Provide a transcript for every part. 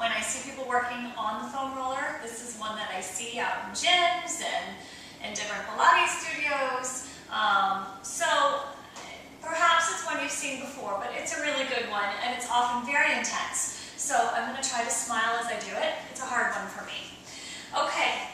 when I see people working on the foam roller. This is one that I see out in gyms and in different Pilates studios. So perhaps it's one you've seen before, but it's a really good one, and it's often very intense. So I'm going to try to smile as I do it. It's a hard one for me. Okay,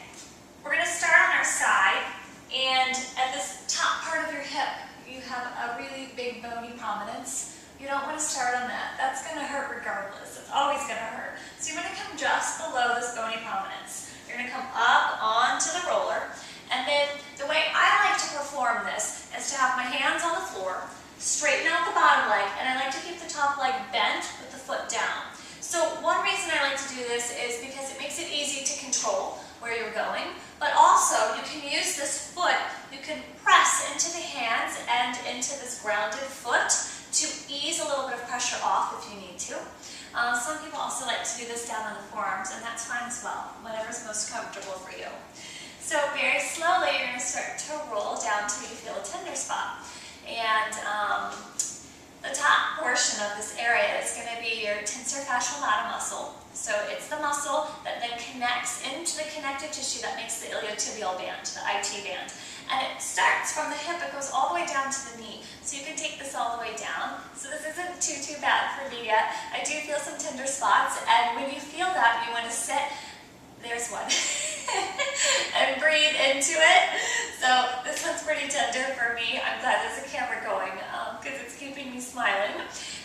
we're going to start on our side, and at this top part of your hip, you have a really big bony prominence. You don't want to start on that. That's going to hurt regardless. It's always going to hurt. So you're going to come just below this bony prominence. You're going to come up onto the roller, and then the way I like to perform this is to have my hands on the floor, straighten out the bottom leg, and I like to keep the top leg bent with the foot down. So one reason I like to do this is because it makes it easy to control where you're going, but also you can use this foot, you can press into the hands and into this grounded foot to ease a little bit of pressure off if you need to. Some people also like to do this down on the forearms, and that's fine as well, whatever's most comfortable for you. So very slowly you're going to start to roll down till you feel a tender spot. And the top portion of this area is going to be your tensor fascial lata muscle. So it's the muscle that then connects into the connective tissue that makes the iliotibial band, the IT band. And it starts from the hip, it goes all the way down to the knee. So you can take this all the way down. So this isn't too bad for me yet. I do feel some tender spots, and when you feel that, you want to sit, there's one, and breathe into it. So this one's pretty tender for me. I'm glad there's a camera going because it's keeping me smiling.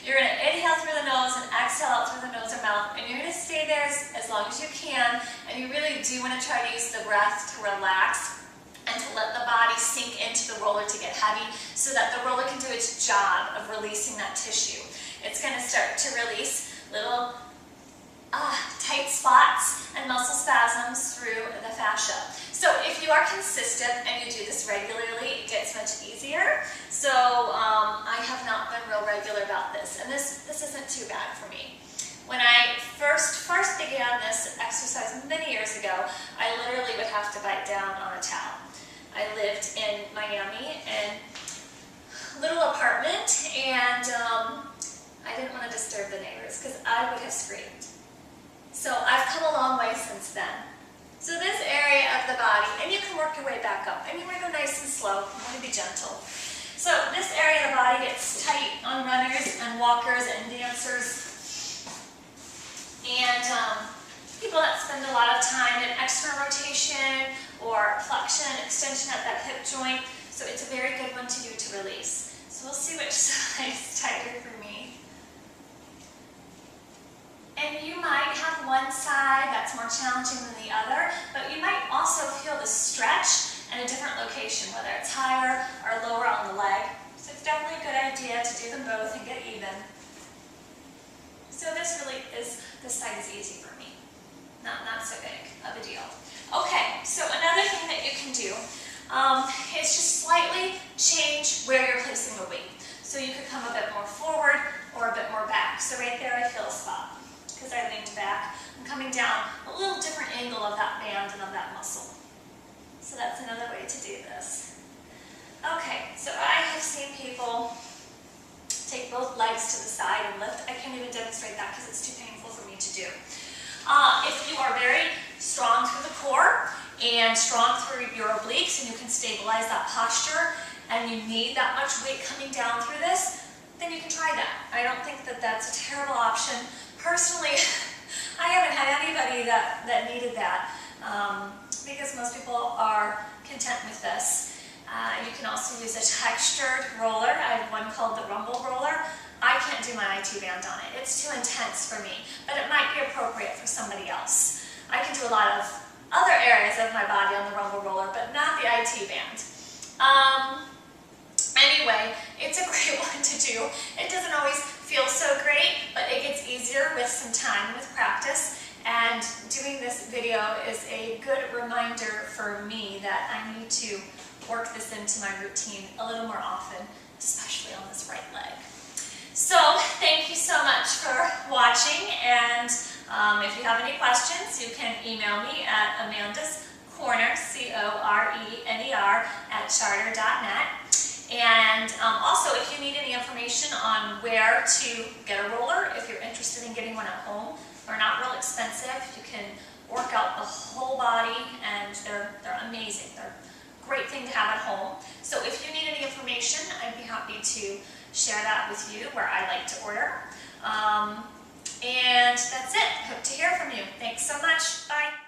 You're going to inhale through the nose and exhale out through the nose or mouth, and you're going to stay there as long as you can, and you really do want to try to use the breath to relax and to let the body sink into the roller to get heavy so that the roller can do its job of releasing that tissue. It's going to start to release little tight spots and muscle spasms through the fascia. So if you are consistent and you do this regularly, it gets much easier. So I have not been real regular about this, and this isn't too bad for me. When I first began this exercise many years ago, I literally would have to bite down on a towel. I lived in Miami in a little apartment, and I didn't want to disturb the neighbors because I would have screamed. So I've come a long way since then. So this area of the body, and you can work your way back up, and you want to go nice and slow, you want to be gentle. So this area of the body gets tight on runners and walkers and dancers, and people that spend a lot of time in external rotation or flexion, extension at that hip joint. So it's a very good one to do to release. So we'll see which side is tighter for me. And you might have one side that's more challenging than the other, but you might also feel the stretch in a different location, whether it's higher or lower on the leg. So it's definitely a good idea to do them both and get even. So this side is easy for me. Not so big of a deal. Okay, so another thing that you can do is just slightly change where you're placing the weight. So you could come a bit more forward or a bit more back. So right there I feel a spot because I leaned back. I'm coming down a little different angle of that band and of that muscle. So that's another way to do this. Okay, so I have seen people take both legs to the side and lift. I can't even demonstrate that because it's too painful for me to do. If you are very strong through the core and strong through your obliques, and you can stabilize that posture, and you need that much weight coming down through this, then you can try that. I don't think that that's a terrible option. Personally, I haven't had anybody that needed that because most people are content with this. You can also use a textured roller. I have one called the rumble roller. I can't do my IT band on it. It's too intense for me, but it might be appropriate for somebody else. I can do a lot of other areas of my body on the rumble roller, but not the IT band. Anyway, it's a great one to do. It doesn't always feel so great, but it gets easier with some time, with practice, and doing this video is a good reminder for me that I need to work this into my routine a little more often, especially on this right leg. So thank you so much for watching, and if you have any questions, you can email me at amandascorner, C-O-R-E-N-E-R, @charter.net. And also, if you need any information on where to get a roller, if you're interested in getting one at home, They're not real expensive. You can work out the whole body, and they're amazing. They're a great thing to have at home. So if you need any information, I'd be happy to share that with you where I like to order. And that's it. Hope to hear from you. Thanks so much. Bye.